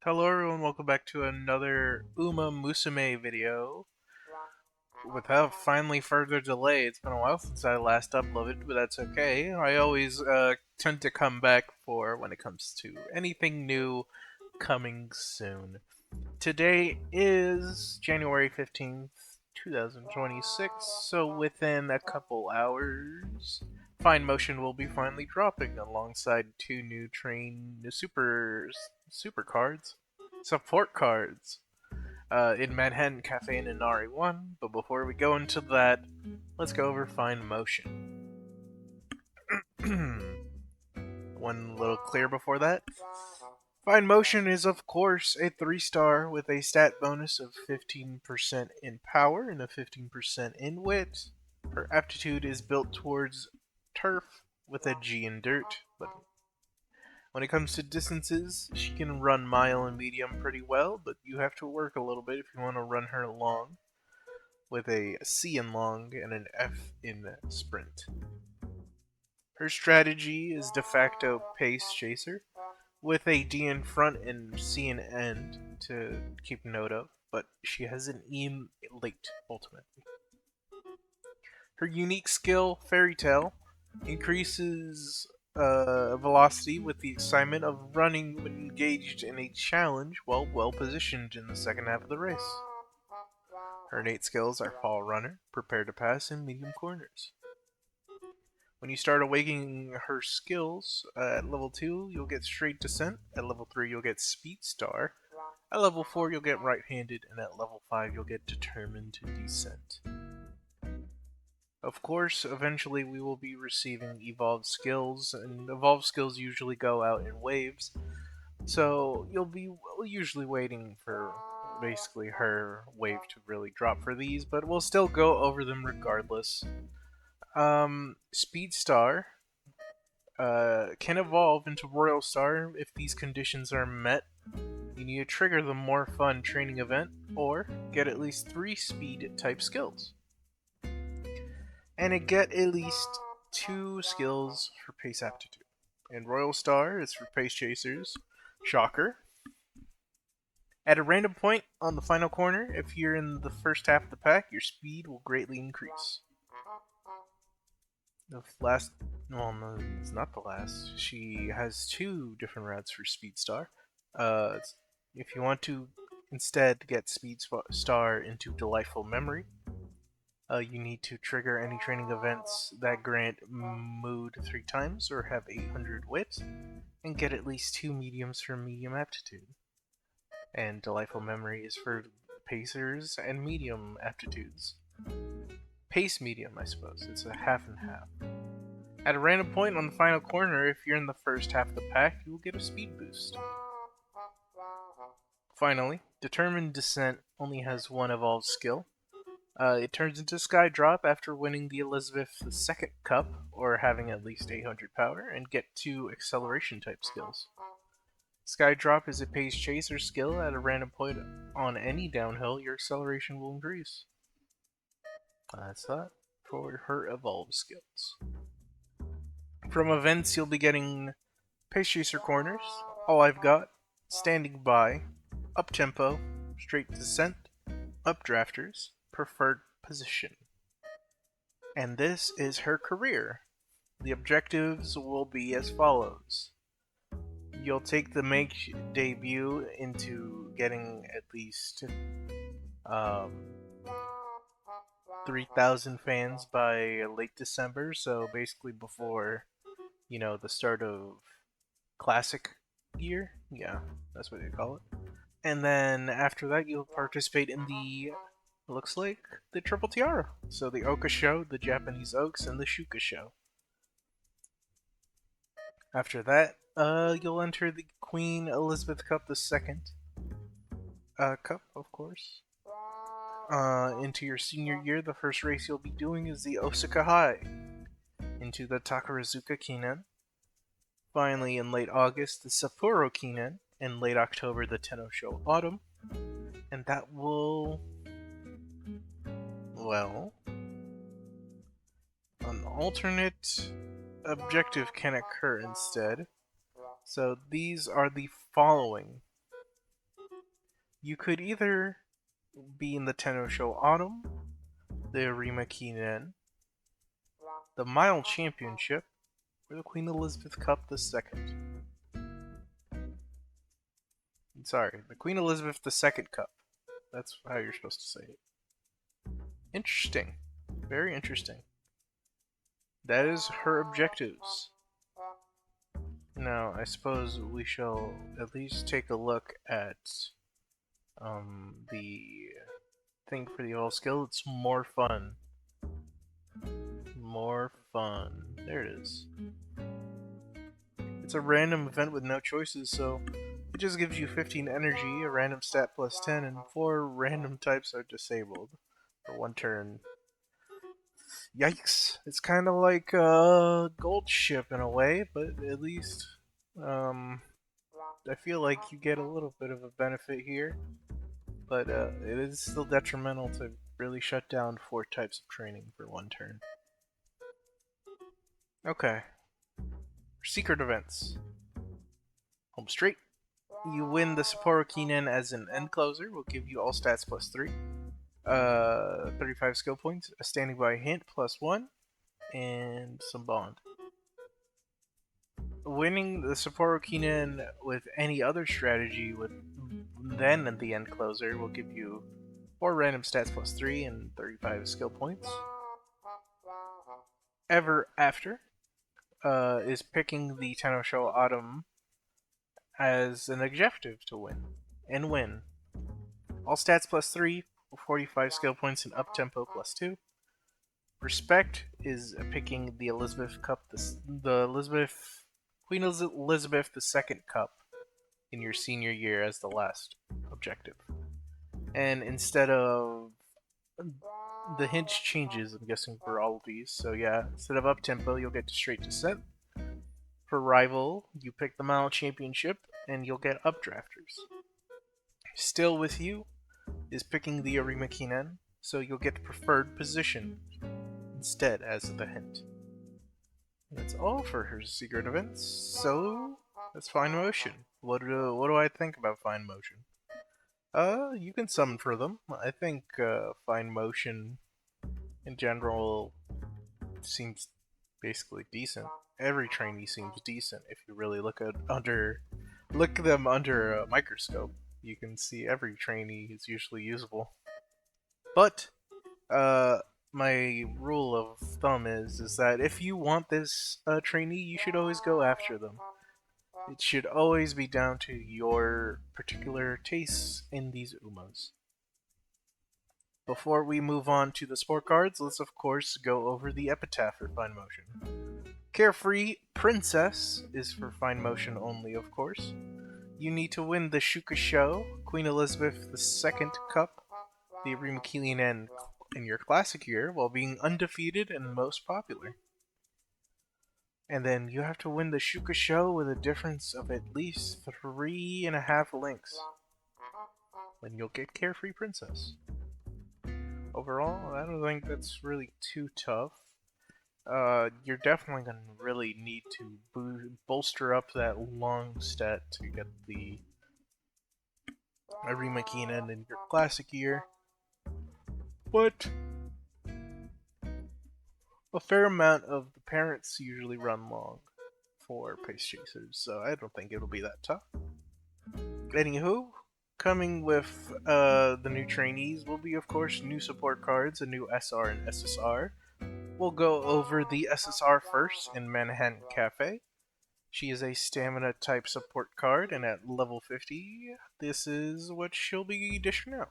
Hello everyone, welcome back to another Umamusume video. Without finally further delay, it's been a while since I last uploaded, but that's okay. I always tend to come back for when it comes to anything new coming soon. Today is January 15th, 2026, so within a couple hours, Fine Motion will be finally dropping alongside two new super cards, support cards, in Manhattan Cafe and Inari 1. But before we go into that, let's go over Fine Motion. One little clear before that. Fine Motion is, of course, a 3-star with a stat bonus of 15% in power and a 15% in wit. Her aptitude is built towards turf with a G in dirt, but when it comes to distances, she can run mile and medium pretty well, but you have to work a little bit if you want to run her long, with a C in long and an F in sprint. Her strategy is de facto pace chaser, with a D in front and C in end to keep note of, but she has an E in late ultimately. Her unique skill, Fairy Tale, increases velocity with the excitement of running when engaged in a challenge while well positioned in the second half of the race. Her innate skills are Fall Runner, Prepare to Pass, and Medium Corners. When you start awakening her skills, at level 2 you'll get Straight Descent, at level 3 you'll get Speed Star, at level 4 you'll get Right Handed, and at level 5 you'll get Determined Descent. Of course, eventually we will be receiving evolved skills, and evolved skills usually go out in waves, so you'll be usually waiting for basically her wave to really drop for these, but we'll still go over them regardless. Speed Star can evolve into Royal Star if these conditions are met. You need to trigger the More Fun training event, or get at least 3 speed type skills and get at least 2 skills for pace aptitude. And Royal Star is for pace chasers. Shocker. At a random point on the final corner, if you're in the first half of the pack, your speed will greatly increase. The last, well, no, it's not the last. She has 2 different routes for Speed Star. If you want to instead get Speed Star into Delightful Memory, you need to trigger any training events that grant mood 3 times or have 800 wit, and get at least 2 mediums for medium aptitude. And Delightful Memory is for pacers and medium aptitudes. Pace medium, I suppose. It's a half and half. At a random point on the final corner, if you're in the first half of the pack, you will get a speed boost. Finally, Determined Descent only has 1 evolved skill. It turns into Sky Drop after winning the Elizabeth II Cup, or having at least 800 power, and get 2 acceleration type skills. Sky Drop is a pace chaser skill. At a random point on any downhill, your acceleration will increase. That's that for her evolved skills. From events, you'll be getting Pace Chaser Corners, All I've Got, Standing By, Up Tempo, Straight Descent, Updrafters, Preferred Position. And this is her career. The objectives will be as follows. You'll take the make debut into getting at least 3,000 fans by late December, so basically before, the start of Classic year. Yeah, that's what they call it. And then after that, you'll participate in looks like the Triple Tiara. So the Oka Show, the Japanese Oaks, and the Shuka Show. After that, you'll enter the Queen Elizabeth Cup II Cup, of course. Into your senior year, the first race you'll be doing is the Osaka High. Into the Takarazuka Kinen. Finally, in late August, the Sapporo Kinen. In late October, the Tenno-sho Autumn. And that will... well... an alternate objective can occur instead. So these are the following. You could either be in the Tenno Show Autumn, the Arima Kinen, the Mile Championship, or the Queen Elizabeth Cup II. Sorry, the Queen Elizabeth II Cup. That's how you're supposed to say it. Interesting. Very interesting. That is her objectives. Now, I suppose we shall at least take a look at the thing for the whole skill. It's more fun. More fun. There it is. It's a random event with no choices, so it just gives you 15 energy, a random stat plus 10, and 4 random types are disabled for one turn. Yikes. It's kind of like a gold ship in a way, but at least I feel like you get a little bit of a benefit here. But it is still detrimental to really shut down 4 types of training for one turn. Okay. Secret events. Home straight. You win the Sapporo Kinen as an end closer. Will give you all stats plus 3. 35 skill points, a standing by hint plus 1, and some bond. Winning the Sapporo Kinen with any other strategy with then the end closer will give you 4 random stats plus 3 and 35 skill points. Ever After is picking the Tenno Show Autumn as an objective to win. And win. All stats plus 3, 45 skill points, and up tempo plus 2. Respect is picking the Elizabeth Cup, the Queen Elizabeth II Cup in your senior year as the last objective. And instead of the hint changes, I'm guessing, for all of these. So yeah, instead of up tempo, you'll get straight descent. For rival, you pick the Mile Championship, and you'll get updrafters. Still with you is picking the Arima Kinen, so you'll get preferred position instead as the hint. And that's all for her secret events. So that's Fine Motion. What do I think about Fine Motion? You can summon for them. I think Fine Motion in general seems basically decent. Every trainee seems decent if you really look them under a microscope. You can see every trainee is usually usable. But my rule of thumb is that if you want this trainee, you should always go after them. It should always be down to your particular tastes in these Umas. Before we move on to the sport cards, let's of course go over the epitaph for Fine Motion. Carefree Princess is for Fine Motion only, of course. You need to win the Shuka Show, Queen Elizabeth II Cup, the Arima Kinen in your classic year, while being undefeated and most popular. And then you have to win the Shuka Show with a difference of at least 3.5 links. Then you'll get Carefree Princess. Overall, I don't think that's really too tough. You're definitely going to really need to bolster up that long stat to get the Arima Kinen in your classic year. But a fair amount of the parents usually run long for Pace Chasers, so I don't think it'll be that tough. Anywho, coming with the new trainees will be, of course, new support cards, a new SR and SSR. We'll go over the SSR first in Manhattan Cafe. She is a stamina type support card, and at level 50, this is what she'll be dishing out.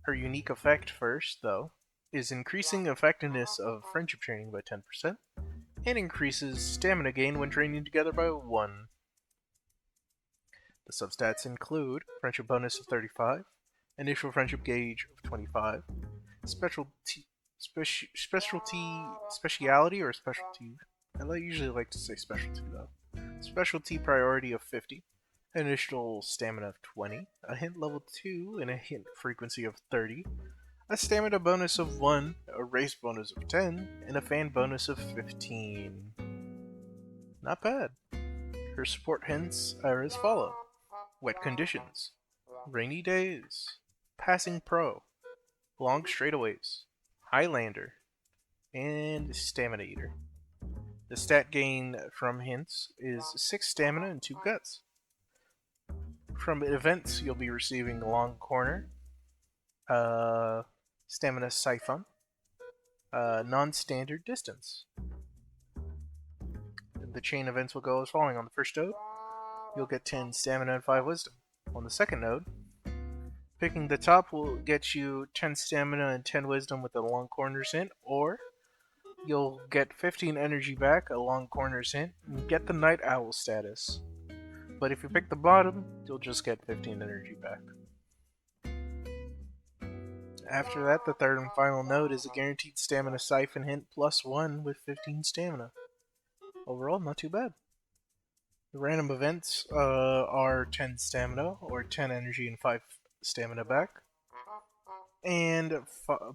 Her unique effect first, though, is increasing effectiveness of friendship training by 10%, and increases stamina gain when training together by 1. The substats include friendship bonus of 35, initial friendship gauge of 25, speciality or specialty. I usually like to say specialty though. Specialty priority of 50, initial stamina of 20, a hint level 2 and a hint frequency of 30, a stamina bonus of 1, a race bonus of 10, and a fan bonus of 15. Not bad. Her support hints are as follow. Wet conditions. Rainy Days, Passing Pro, Long Straightaways, Highlander, and Stamina Eater. The stat gain from hints is 6 stamina and 2 guts. From events, you'll be receiving Long Corner, uh, Stamina Siphon, Non-Standard Distance. The chain events will go as following. On the first node, you'll get 10 stamina and 5 wisdom. On the second node, picking the top will get you 10 stamina and 10 wisdom with a long corners hint, or you'll get 15 energy back, a long corners hint, and get the night owl status. But if you pick the bottom, you'll just get 15 energy back. After that, the third and final node is a guaranteed stamina siphon hint +1 with 15 stamina. Overall, not too bad. The random events are 10 stamina, or 10 energy and 5 stamina back, and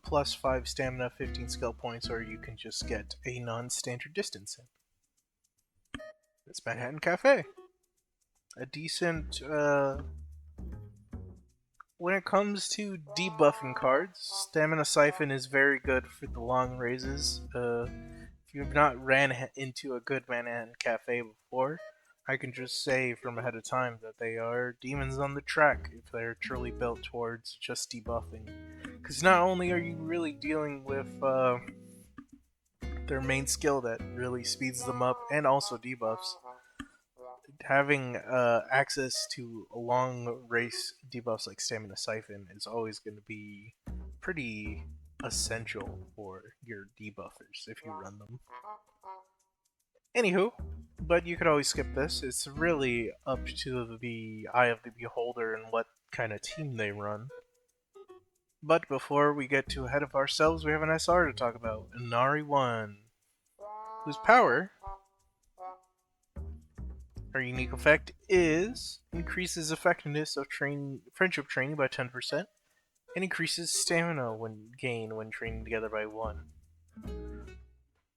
plus 5 stamina, 15 skill points, or you can just get a non-standard distance hint. It's Manhattan Cafe. A decent, when it comes to debuffing cards, Stamina Siphon is very good for the long raises. If you've not ran into a good Manhattan Cafe before, I can just say from ahead of time that they are demons on the track if they're truly built towards just debuffing. Because not only are you really dealing with their main skill that really speeds them up and also debuffs, having access to a long race debuffs like Stamina Siphon is always going to be pretty essential for your debuffers if you run them. Anywho, but you could always skip this. It's really up to the eye of the beholder and what kind of team they run. But before we get too ahead of ourselves, we have an SR to talk about, Inari 1, whose power, her unique effect is increases effectiveness of friendship training by 10%, and increases stamina when training together by 1.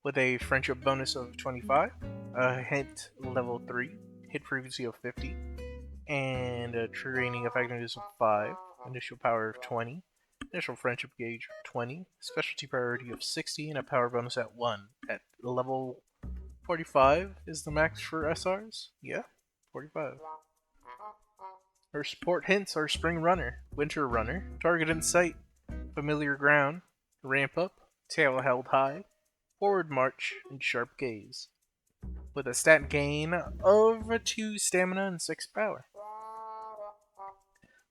With a friendship bonus of 25, a hit level 3, hit frequency of 50, and a training effectiveness of 5, initial power of 20, initial friendship gauge of 20, specialty priority of 60, and a power bonus at 1. At level 45 is the max for SRs? Yeah, 45. Her support hints are Spring Runner, Winter Runner, Target in Sight, Familiar Ground, Ramp Up, Tail Held High, Forward March, and Sharp Gaze, with a stat gain of 2 stamina and 6 power.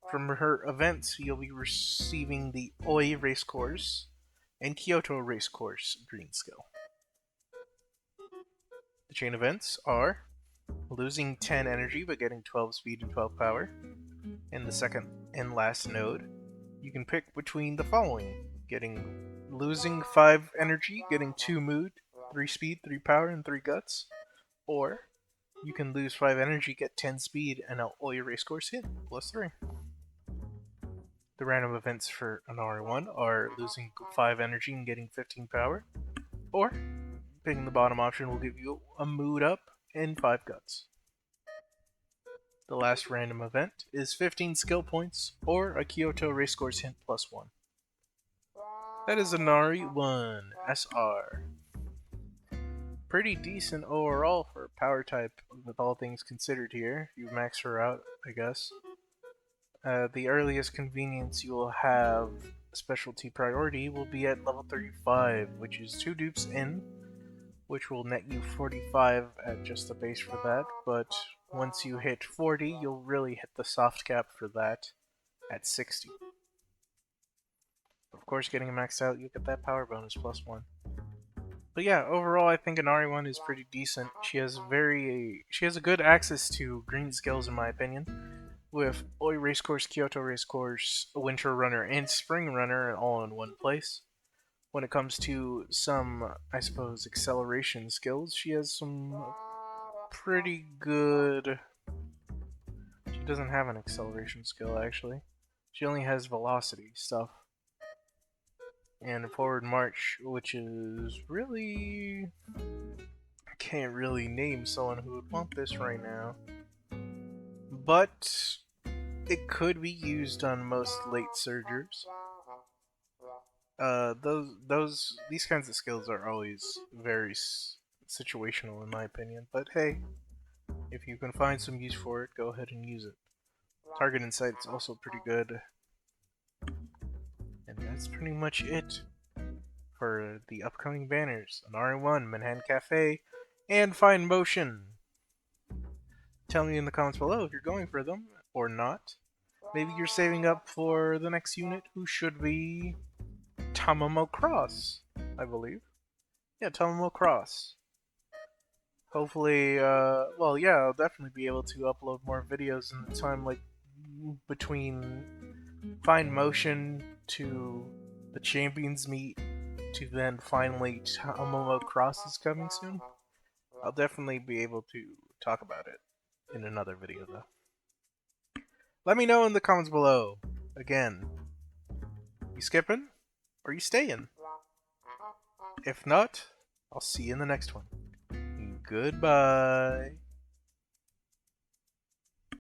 From her events, you'll be receiving the Oi Racecourse and Kyoto Racecourse green skill. The chain events are losing 10 energy but getting 12 speed and 12 power. In the second and last node, you can pick between the following: losing 5 energy, getting 2 mood, 3 speed, 3 power, and 3 guts, or you can lose 5 energy, get 10 speed, and all your racecourse hit +3. The random events for an R1 are losing 5 energy and getting 15 power, or picking the bottom option will give you a mood up and 5 guts. The last random event is 15 skill points, or a Kyoto Racecourse hint +1. That is Inari 1 SR. Pretty decent overall for power type, with all things considered here. You max her out, I guess. The earliest convenience you will have specialty priority will be at level 35, which is 2 dupes in, which will net you 45 at just the base for that, but once you hit 40, you'll really hit the soft cap for that at 60. Of course, getting it maxed out, you get that power bonus +1. But yeah, overall, I think Inari 1 is pretty decent. She has a good access to green skills, in my opinion, with Oi Racecourse, Kyoto Racecourse, Winter Runner, and Spring Runner all in one place. When it comes to some, I suppose, acceleration skills, she has some pretty good... She doesn't have an acceleration skill, actually. She only has velocity stuff. And Forward March, which is really... I can't really name someone who would want this right now. But it could be used on most late surgers. These kinds of skills are always very situational in my opinion, but hey, if you can find some use for it, go ahead and use it. Target Insight is also pretty good. And that's pretty much it for the upcoming banners on RE1, Manhattan Cafe, and Fine Motion. Tell me in the comments below if you're going for them or not. Maybe you're saving up for the next unit, who should be Tamamo Cross, I believe. Yeah, Tamamo Cross. Hopefully, well, yeah, I'll definitely be able to upload more videos in the time, like, between Fine Motion to the Champions Meet to then finally Tamamo Cross is coming soon. I'll definitely be able to talk about it in another video, though. Let me know in the comments below. Again, you skipping or you staying? If not, I'll see you in the next one. Goodbye.